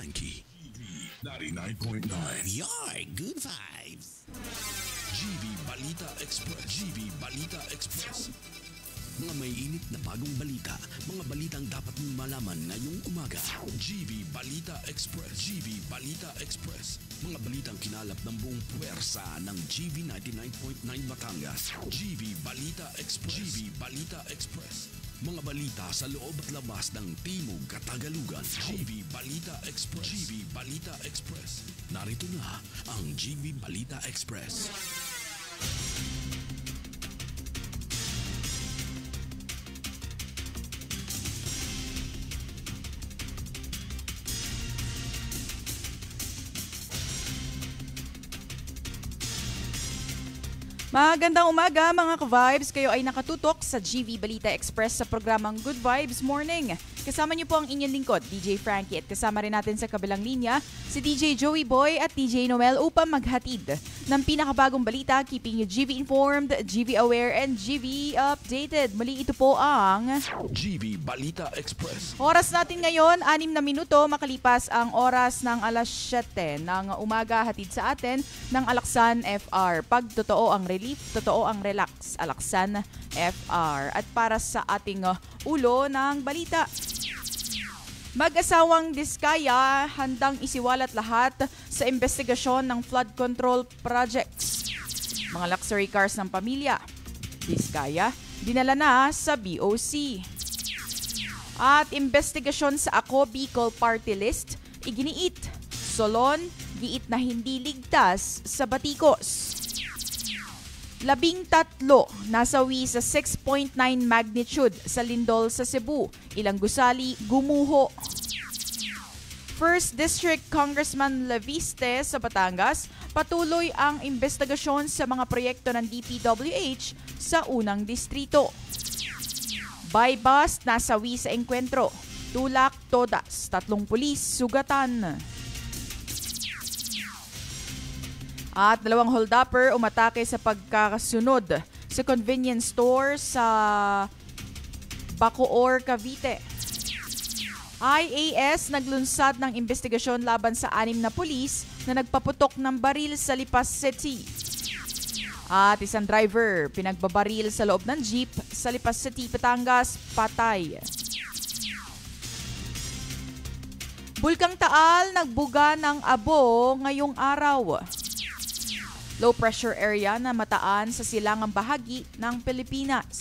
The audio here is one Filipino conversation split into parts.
Frankie. 99.9. Your good vibes. GB Balita Express. GB Balita Express. Mga may init na bagong balita. Mga balitang dapat mong malaman ngayong umaga. GB Balita Express. GB Balita Express. Mga balitang kinalap ng buong puwersa ng GB 99.9 Batangas. GB Balita Express. GB Balita Express. Mga balita sa loob at labas ng Timog Katagalugan. GB Balita Express. GB Balita Express. Narito na ang GB Balita Express. Magandang umaga mga ka-vibes. Kayo ay nakatutok sa GV Balita Express sa programang Good Vibes Morning. Kasama niyo po ang inyong lingkod, DJ Frankie, at kasama rin natin sa kabilang linya si DJ Joey Boy at DJ Noel upang maghatid ng pinakabagong balita, keeping you GV informed, GV aware, and GV updated. Muli ito po ang GB Balita Express. oras natin ngayon, 6 na minuto makalipas ang oras ng alas 7 ng umaga, hatid sa atin ng Alaksan FR. Pag totoo ang relief, totoo ang relax, Alaksan FR. At para sa ating ulo ng balita, mag-asawang Diskaya handang isiwalat lahat sa investigasyon ng flood control projects. Mga luxury cars ng pamilya, Diskaya, dinala na sa BOC. At investigasyon sa Ako Bicol Party List, iginiit. Solon, giit na hindi ligtas sa batikos. 13 nasawi sa 6.9 magnitude sa lindol sa Cebu. Ilang gusali gumuho. First District Congressman Leviste sa Batangas, patuloy ang investigasyon sa mga proyekto ng DPWH sa unang distrito. By bus nasawi sa engkwentro. Tulak todas, 3 pulis sugatan. At 2 hold-upper umatake sa pagkakasunod sa convenience store sa Bacoor, Cavite. IAS naglunsad ng investigasyon laban sa 6 na pulis na nagpaputok ng baril sa Lipas City. At isang driver pinagbabaril sa loob ng jeep sa Lipas City, Batangas, patay. Bulkang Taal nagbuga ng abo ngayong araw. Low pressure area na mataan sa silangang bahagi ng Pilipinas.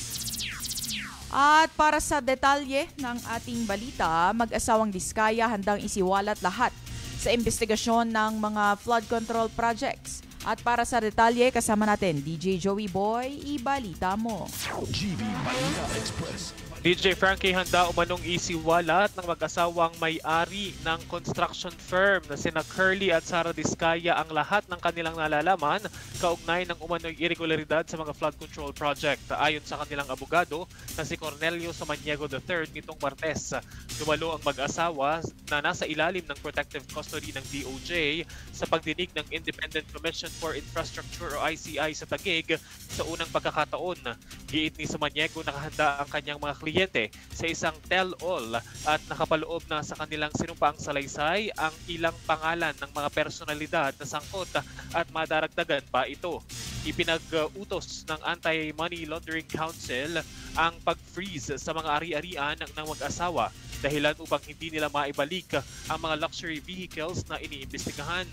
At para sa detalye ng ating balita, mag-asawang Diskaya handang isiwalat lahat sa investigasyon ng mga flood control projects. At para sa detalye, kasama natin DJ Joey Boy, ibalita mo. GB Balita Express. DJ Frankie, handa umanong isiwalat ng mag-asawang may-ari ng construction firm na sina Curly at Sara Diskaya ang lahat ng kanilang nalalaman kaugnay ng umano'y irregularidad sa mga flood control project. Ayon sa kanilang abogado na si Cornelio Samaniego III nitong Martes, dumalo ang mag-asawa na nasa ilalim ng protective custody ng DOJ sa pagdinig ng Independent Commission for Infrastructure o ICI sa Taguig sa unang pagkakataon. Giit ni Samaniego nakahanda ang kanyang mga kliyente sa isang tell-all at nakapaloob na sa kanilang sinumpaang salaysay ang ilang pangalan ng mga personalidad na sangkot at madaragdagan pa ito. Ipinag-utos ng Anti-Money Laundering Council ang pag-freeze sa mga ari-arian ng mag-asawa dahilan upang hindi nila maibalik ang mga luxury vehicles na iniimbestigahan.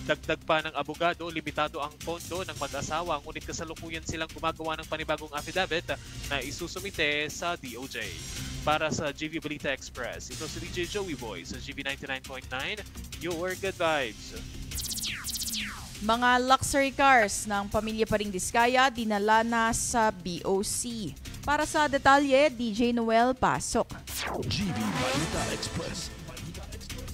Dagdag pa ng abogado, limitado ang pondo ng mag-asawa, ngunit kasalukuyan silang gumagawa ng panibagong affidavit na isusumite sa DOJ. Para sa GV Balita Express, ito si DJ Joey Boy sa GV 99.9, Your Good Vibes. Mga luxury cars ng pamilya pa ring Diskaya dinala na sa BOC. Para sa detalye, DJ Noel, pasok. GB Balita Express.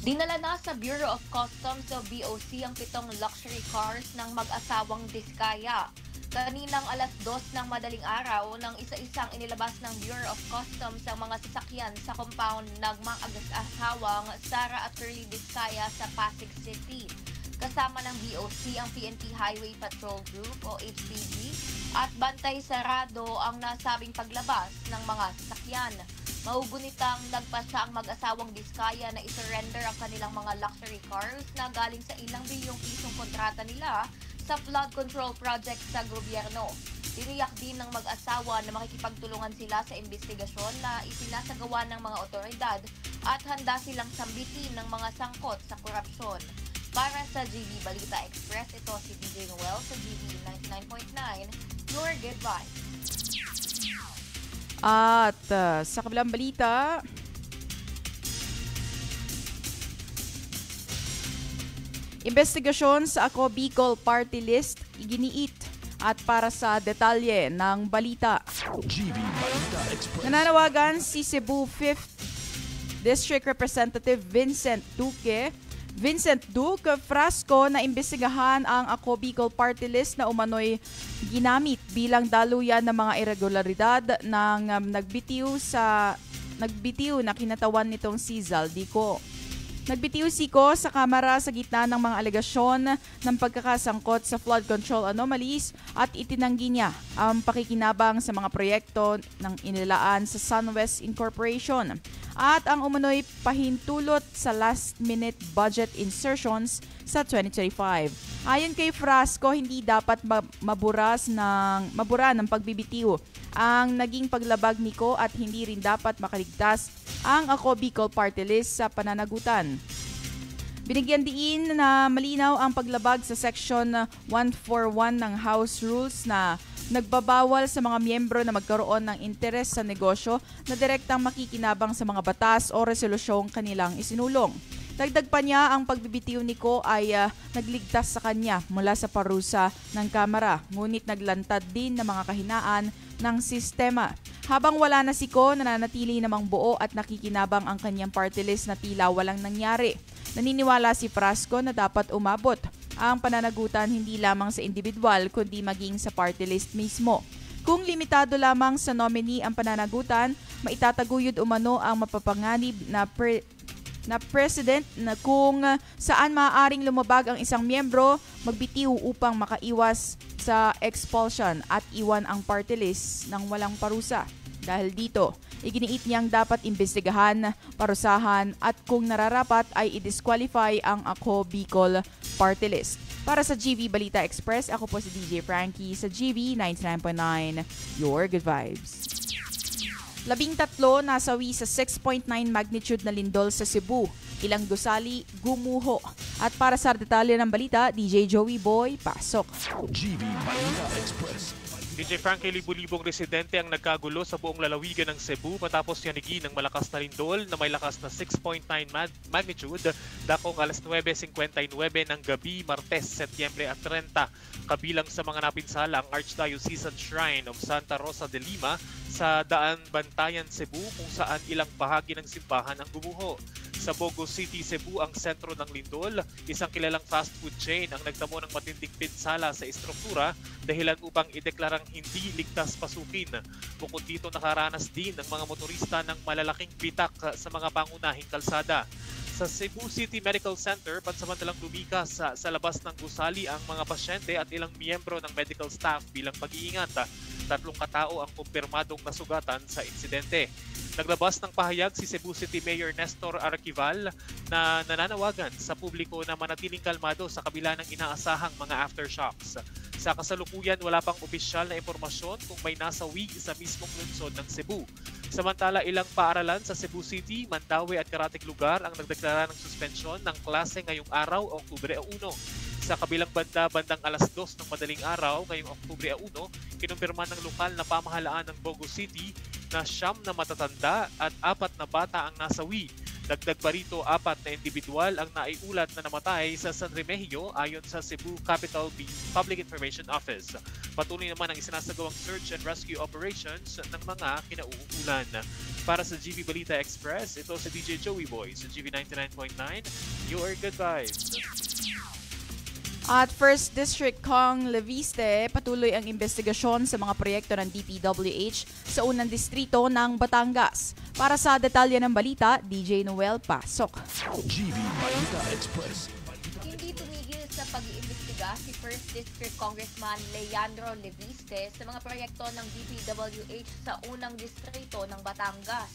Dinala na sa Bureau of Customs o BOC ang 7 luxury cars ng mag-asawang Diskaya. Kaninang alas 2 ng madaling araw nang isa-isang inilabas ng Bureau of Customs ang mga sasakyan sa compound ng mag-asawang Sara at Curly Diskaya sa Pasig City. kasama ng BOC ang PNP Highway Patrol Group o HPG at bantay sarado ang nasabing paglabas ng mga sasakyan. Maugunitang nagpasya ang mag-asawang Diskaya na isurrender ang kanilang mga luxury cars na galing sa ilang bilyong pisong kontrata nila sa flood control project sa gobyerno. Tiniyak din ng mag-asawa na makikipagtulungan sila sa investigasyon na isinasagawa ng mga otoridad at handa silang sambitin ng mga sangkot sa korupsyon. Para sa GV Balita Express, ito si DJ Noel sa GV 99.9, your good vibes. At sa kabilang balita, investigasyon sa Ako Bicol Party List iginiit. At para sa detalye ng balita, GV Balita Express. nananawagan si Cebu 5th District Representative Vincent Duque Frasco na imbestigahan ang Ako Bicol Party List na umano'y ginamit bilang daluyan ng mga irregularidad ng nagbitiw na kinatawan nitong si Zaldico. Nagbitiw si Ko sa kamera sa gitna ng mga alegasyon ng pagkakasangkot sa flood control anomalies at itinanggi niya ang pakikinabang sa mga proyekto ng inilaan sa SunWest Incorporation at ang umano'y pahintulot sa last-minute budget insertions sa 2025. Ayon kay Frasco, hindi dapat mabura ng pagbibitiw ang naging paglabag ni Ko at hindi rin dapat makaligtas ang Ako Bicol Party List sa pananagutan. Binigyan diin na malinaw ang paglabag sa Section 141 ng House Rules na nagbabawal sa mga miyembro na magkaroon ng interes sa negosyo na direktang makikinabang sa mga batas o resolusyong kanilang isinulong. Dagdag pa niya, ang pagbibitiw ni Ko ay nagligtas sa kanya mula sa parusa ng Kamara, ngunit naglantad din ng mga kahinaan ng sistema. Habang wala na si Ko, nananatili namang buo at nakikinabang ang kanyang party list na tila walang nangyari. Naniniwala si Frasco na dapat umabot ang pananagutan hindi lamang sa individual kundi maging sa party list mismo. Kung limitado lamang sa nominee ang pananagutan, maitataguyod umano ang mapapanganib na president na kung saan maaaring lumabag ang isang miyembro, magbitiw upang makaiwas sa expulsion at iwan ang party list ng walang parusa. Dahil dito, iginiit niyang dapat imbestigahan, parusahan at kung nararapat ay i-disqualify ang Ako Bicol Party List. Para sa GV Balita Express, ako po si DJ Frankie sa GV 99.9, your good vibes. 13 nasawi sa 6.9 magnitude na lindol sa Cebu. Ilang gusali, gumuho. At para sa detalye ng balita, DJ Joey Boy, pasok. GV Balita Express. DJ Frankie, libu-libong residente ang nagkagulo sa buong lalawigan ng Cebu matapos yanigi ng malakas na lindol na may lakas na 6.9 magnitude dakong alas 9:59 ng gabi, Martes, Setyembre at 30. Kabilang sa mga napinsala ang Archdiocesan Shrine of Santa Rosa de Lima sa Daan Bantayan, Cebu kung saan ilang bahagi ng simbahan ang gumuho. Sa Bogo City, Cebu ang sentro ng lindol, isang kilalang fast food chain ang nagtamo ng matinding pinsala sa estruktura dahilan upang ideklarang hindi ligtas pasukin. Bukod dito nakaranas din ng mga motorista ng malalaking bitak sa mga pangunahing kalsada. Sa Cebu City Medical Center, pansamantalang lumikas sa labas ng gusali ang mga pasyente at ilang miyembro ng medical staff bilang pag-iingat. 3 katao ang kumpirmadong nasugatan sa insidente. Naglabas ng pahayag si Cebu City Mayor Nestor Arquival na nananawagan sa publiko na manatiling kalmado sa kabila ng inaasahang mga aftershocks. Sa kasalukuyan, wala pang opisyal na impormasyon kung may nasawi sa mismong lungsod ng Cebu. Samantala, ilang paaralan sa Cebu City, Mandaue at karatig lugar ang nagdeklara ng suspensyon ng klase ngayong araw, Oktubre 1. Sa kabilang banda, bandang alas 2 ng madaling araw, ngayong Oktubre 1, kinumpirma ng lokal na pamahalaan ng Bogo City na 9 na matatanda at 4 na bata ang nasawi. Dagdag pa rito, 4 na individual ang naiulat na namatay sa San Remigio ayon sa Cebu Capital Public Information Office. Patuloy naman ang isinasagawang search and rescue operations ng mga kinauukulan. Para sa GV Balita Express, ito si DJ Joey Boy sa GV 99.9, your good vibes. At 1st District Kong Leviste, patuloy ang investigasyon sa mga proyekto ng DPWH sa unang distrito ng Batangas. Para sa detalye ng balita, DJ Noel, pasok. GV Balita Express. Hindi tumigil sa pag-iimbestiga si 1st District Congressman Leandro Leviste sa mga proyekto ng DPWH sa unang distrito ng Batangas.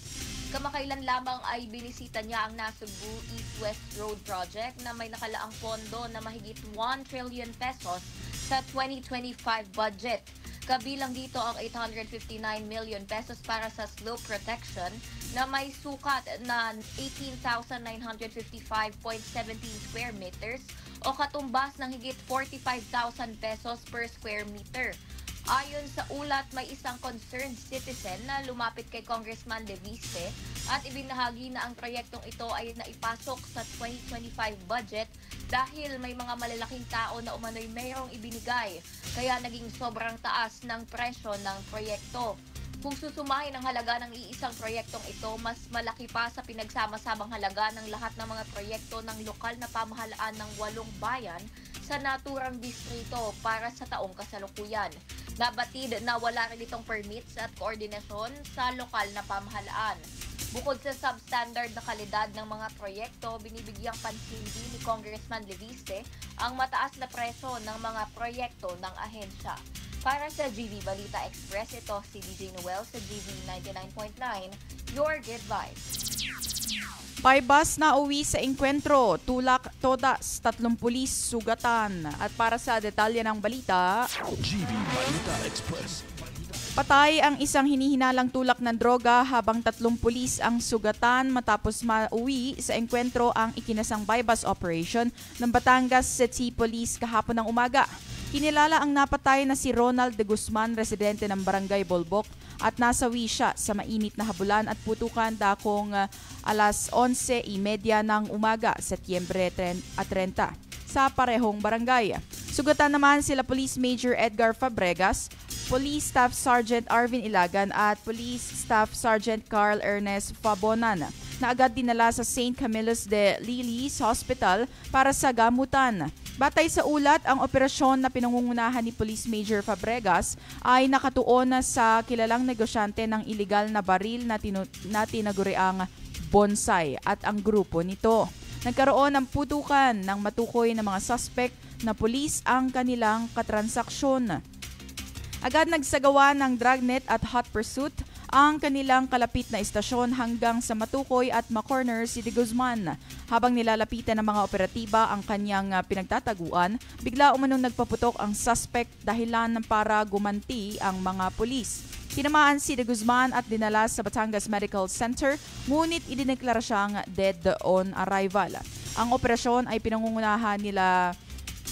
Kamakailan lamang ay binisita niya ang Nasugbu East-West Road Project na may nakalaang pondo na mahigit 1 trillion pesos sa 2025 budget. Kabilang dito ang 859 million pesos para sa slope protection na may sukat na 18,955.17 square meters o katumbas ng higit 45,000 pesos per square meter. Ayon sa ulat, may isang concerned citizen na lumapit kay Congressman Leviste at ibinahagi na ang proyektong ito ay naipasok sa 2025 budget dahil may mga malalaking tao na umano'y mayroong ibinigay, kaya naging sobrang taas ng presyo ng proyekto. Kung susumahin ang halaga ng iisang proyektong ito, mas malaki pa sa pinagsama-samang halaga ng lahat ng mga proyekto ng lokal na pamahalaan ng 8 bayan sa naturang distrito para sa taong kasalukuyan. Nabatid na wala rin itong permits at koordinasyon sa lokal na pamahalaan. Bukod sa substandard na kalidad ng mga proyekto, binibigyang pansin din ni Congressman Leviste ang mataas na presyo ng mga proyekto ng ahensya. Para sa GV Balita Express, ito si DJ Noel sa GV 99.9, Your Good Vibes. Bypass na uwi sa engkwentro, tulak todas, 3 pulis sugatan. At para sa detalye ng balita, GV Balita Express. patay ang isang hinihinalang tulak ng droga habang 3 pulis ang sugatan matapos mauwi sa engkwentro ang ikinasang bypass operation ng Batangas City Police kahapon ng umaga. Kinilala ang napatay na si Ronald de Guzman, residente ng Barangay Bolbok, at nasawi siya sa mainit na habulan at putukan dakong alas 11:30 ng umaga, Setyembre 30 sa parehong barangay. Sugatan naman sila Police Major Edgar Fabregas, Police Staff Sergeant Arvin Ilagan at Police Staff Sergeant Carl Ernest Fabonan na agad dinala sa St. Camillus de Lilis Hospital para sa gamutan. Batay sa ulat, ang operasyon na pinangungunahan ni Police Major Fabregas ay nakatuon na sa kilalang negosyante ng ilegal na baril na tinaguriang Bonsai at ang grupo nito. Nagkaroon ng putukan ng matukoy na mga suspect na pulis ang kanilang katransaksyon. Agad nagsagawa ng dragnet at hot pursuit ang kanilang kalapit na istasyon hanggang sa matukoy at makorner si De Guzman. Habang nilalapitan ng mga operatiba ang kanyang pinagtataguan, bigla umanong nagpaputok ang suspect dahilan para gumanti ang mga pulis. Tinamaan si De Guzman at dinala sa Batangas Medical Center, ngunit idineklara siyang dead on arrival. Ang operasyon ay pinangungunahan nila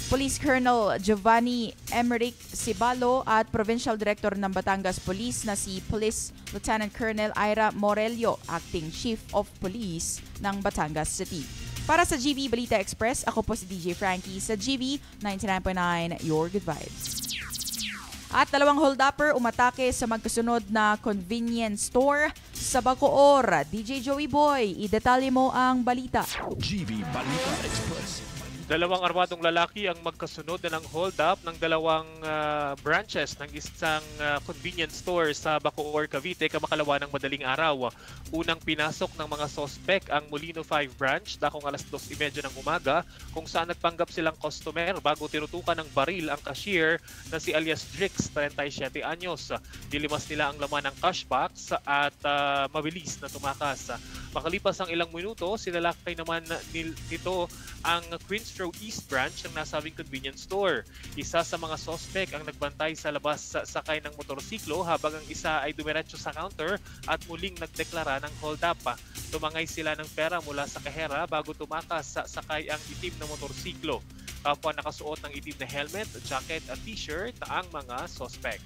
Police Colonel Giovanni Emerick Cibalo at Provincial Director ng Batangas Police na si Police Lieutenant Colonel Ira Morelio, Acting Chief of Police ng Batangas City. Para sa GV Balita Express, ako po si DJ Frankie sa GV 99.9, Your Good Vibes. At 2 hold-upper umatake sa magkasunod na convenience store sa Bacoor. DJ Joey Boy, idetalye mo ang balita. GV Balita Express. 2 armadong lalaki ang magkasunod na ng hold-up ng 2 branches ng isang convenience store sa Bacoor, Cavite kamakalawa ng madaling araw. Unang pinasok ng mga sospek ang Molino 5 branch dakong alas 2:30 ng umaga kung saan nagpanggap silang customer bago tinutukan ng baril ang cashier na si alias Drix, 37 anyos. Dilimas nila ang laman ng cash box at mabilis na tumakas. Makalipas ang ilang minuto, sinalakay naman nito ang Queens Road East branch ng nasabing convenience store. Isa sa mga sospek ang nagbantay sa labas sakay ng motorsiklo habang ang isa ay dumiretso sa counter at muling nagdeklara ng hold up. Tumangay sila ng pera mula sa kahera bago tumakas sa sakay ang itim na motorsiklo. Kapwa nakasuot ng itim na helmet, jacket at t-shirt ang mga sospek.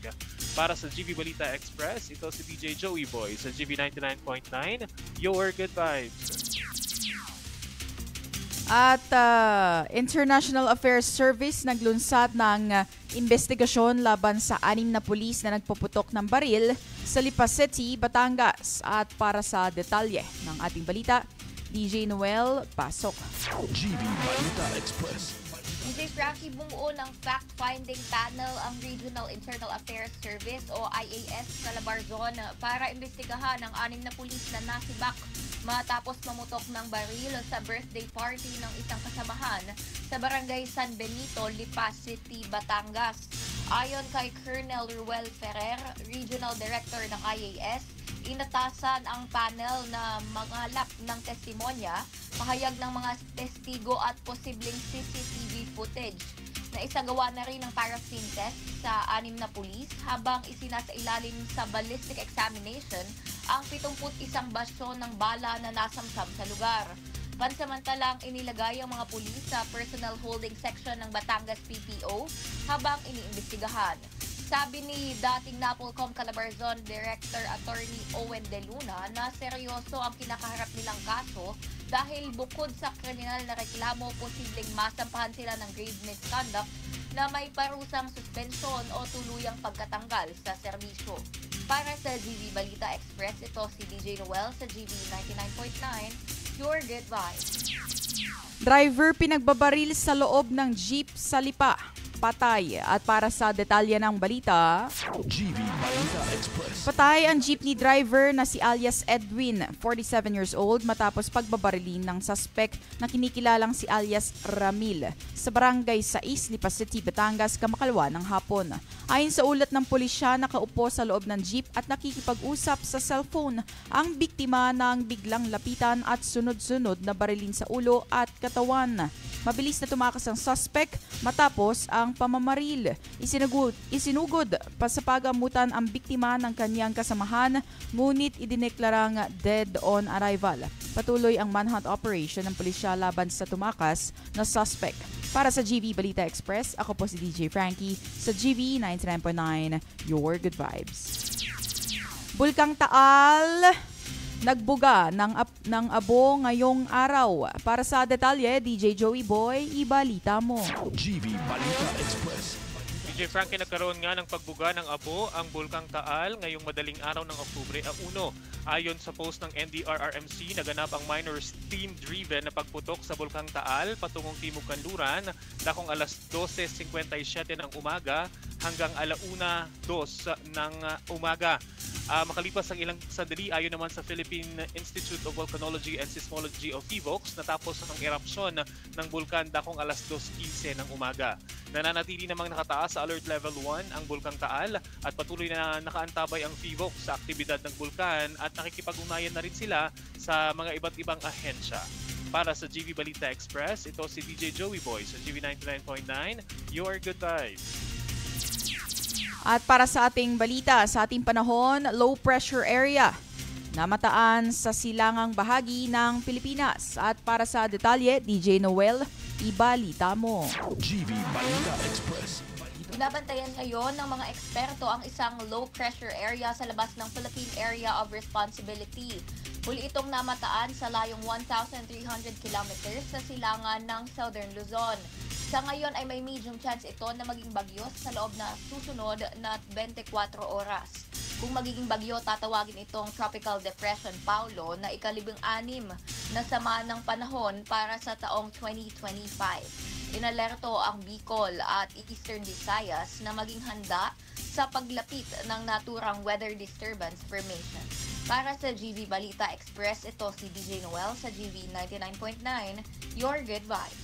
Para sa GV Balita Express, ito si DJ Joey Boy sa GV 99.9, Your Good Vibes. At International Affairs Service naglunsad ng investigasyon laban sa 6 na pulis na nagpuputok ng baril sa Lipa City, Batangas. At para sa detalye ng ating balita, DJ Noel, pasok. GV Balita Express. DJ Frankie, bumuo ng fact-finding panel ang Regional Internal Affairs Service o IAS Calabarzon para imbestigahan ang 6 na pulis na nasibak matapos mamutok ng baril sa birthday party ng isang kasamahan sa barangay San Benito, Lipas City, Batangas. Ayon kay Colonel Ruel Ferrer, Regional Director ng IAS, inatasan ang panel na mangalap ng testimonya, pahayag ng mga testigo at posibleng CCTV footage. Naisagawa na rin ang paraffin test sa 6 na pulis habang isinasailalim sa ballistic examination ang 71 basyo ng bala na nasamsam sa lugar. Pansamantalang inilagay ang mga pulis sa Personal Holding Section ng Batangas PPO habang iniimbestigahan. Sabi ni dating Napolcom Calabarzon Director Attorney Owen De Luna na seryoso ang kinakaharap nilang kaso dahil bukod sa kriminal na reklamo, posibleng masampahan sila ng grave misconduct na may parusang suspensyon o tuluyang pagkatanggal sa serbisyo. Para sa GV Balita Express, ito si DJ Noel sa GV 99.9, Your Good Vibes. Driver pinagbabaril sa loob ng jeep sa Lipa. Patay. At para sa detalye ng balita, GV Balita Express. patay ang jeepney driver na si alias Edwin, 47 years old, matapos pagbabarilin ng suspect na kinikilalang si alias Ramil sa barangay 6, Lipas City, Batangas, kamakalwa ng hapon. Ayon sa ulat ng pulisya, nakaupo sa loob ng jeep at nakikipag-usap sa cellphone ang biktima ng biglang lapitan at sunod-sunod na barilin sa ulo at katawan. Mabilis na tumakas ang suspect matapos ang pamamaril. Isinugod pa sa pagamutan ang biktima ng kanyang kasamahan, ngunit idineklarang dead on arrival. Patuloy ang manhunt operation ng pulisya laban sa tumakas na suspect. Para sa GV Balita Express, ako po si DJ Frankie sa GV 99.9, Your Good Vibes. Bulkang Taal nagbuga ng abo ngayong araw. Para sa detalye, DJ Joey Boy, ibalita mo. GV Balita Express. DJ Frankie, nagkaroon nga ng pagbuga ng abo ang Bulkang Taal ngayong madaling araw ng Oktubre 1. Ayon sa post ng NDRRMC, naganap ang minor steam-driven na pagputok sa Bulkang Taal patungong Timog Kanluran dakong alas 12:57 ng umaga hanggang 1:02 ng umaga. Makalipas ang ilang sandali, ayon naman sa Philippine Institute of Volcanology and Seismology of PHIVOLCS, natapos ang erupsyon ng bulkan dakong alas 2:15 ng umaga. Nananatili namang nakataas sa Alert Level 1 ang Bulkang Taal at patuloy na nakaantabay ang PHIVOLCS sa aktibidad ng bulkan at nakikipag-ugnayan na rin sila sa mga iba't ibang ahensya. Para sa GV Balita Express, ito si DJ Joey Boy sa GV 99.9, Your Good Vibes. At para sa ating balita, sa ating panahon, low pressure area namataan sa silangang bahagi ng Pilipinas. At para sa detalye, DJ Noel, ibalita mo. GV Balita Express. Binabantayan ngayon ng mga eksperto ang isang low pressure area sa labas ng Philippine Area of Responsibility. Huli itong namataan sa layong 1,300 kilometers sa silangan ng Southern Luzon. Sa ngayon ay may medium chance ito na maging bagyo sa loob na susunod na 24 oras. Kung magiging bagyo, tatawagin itong Tropical Depression Paulo na ika-15 na sama ng panahon para sa taong 2025. Inalerto ang Bicol at Eastern Visayas na maging handa sa paglapit ng naturang weather disturbance formation. Para sa GV Balita Express, ito si DJ Noel sa GV 99.9, Your Good Vibes.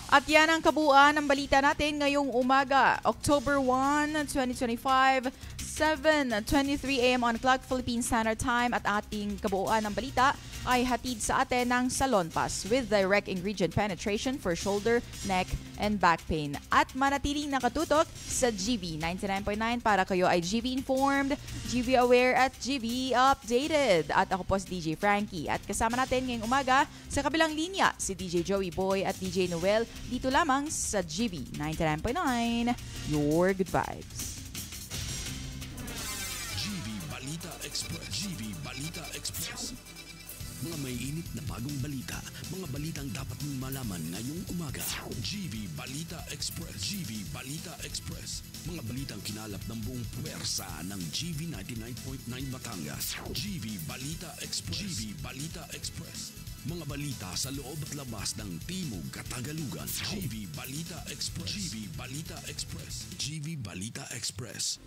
At yan ang kabuuan ng balita natin ngayong umaga, October 1, 2025, 7:23 a.m. on clock Philippine Standard Time, at ating kabuuan ng balita ay hatid sa atin ng Salon Pass with direct ingredient penetration for shoulder, neck, and back pain. At manatiling nakatutok sa GV 99.9 para kayo ay GV informed, GV aware, at GV updated. At ako po si DJ Frankie at kasama natin ngayong umaga sa kabilang linya si DJ Joey Boy at DJ Noel dito lamang sa GV 99.9, Your Good Vibes. GV Balita Express. GV Balita Express. Mga may init na bagong balita. Mga balitang dapat mong malaman ngayong umaga. GV Balita Express. GV Balita Express. Mga balitang kinalap ng buong puwersa ng GV 99.9 Batangas. GV Balita Express. GV Balita Express. Mga balita sa loob at labas ng Timog Katagalugan. GV Balita Express. GV Balita Express. GV Balita Express.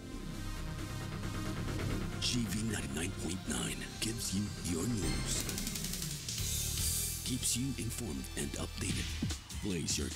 GV 99.9 gives you your news. Keeps you informed and updated. Plays your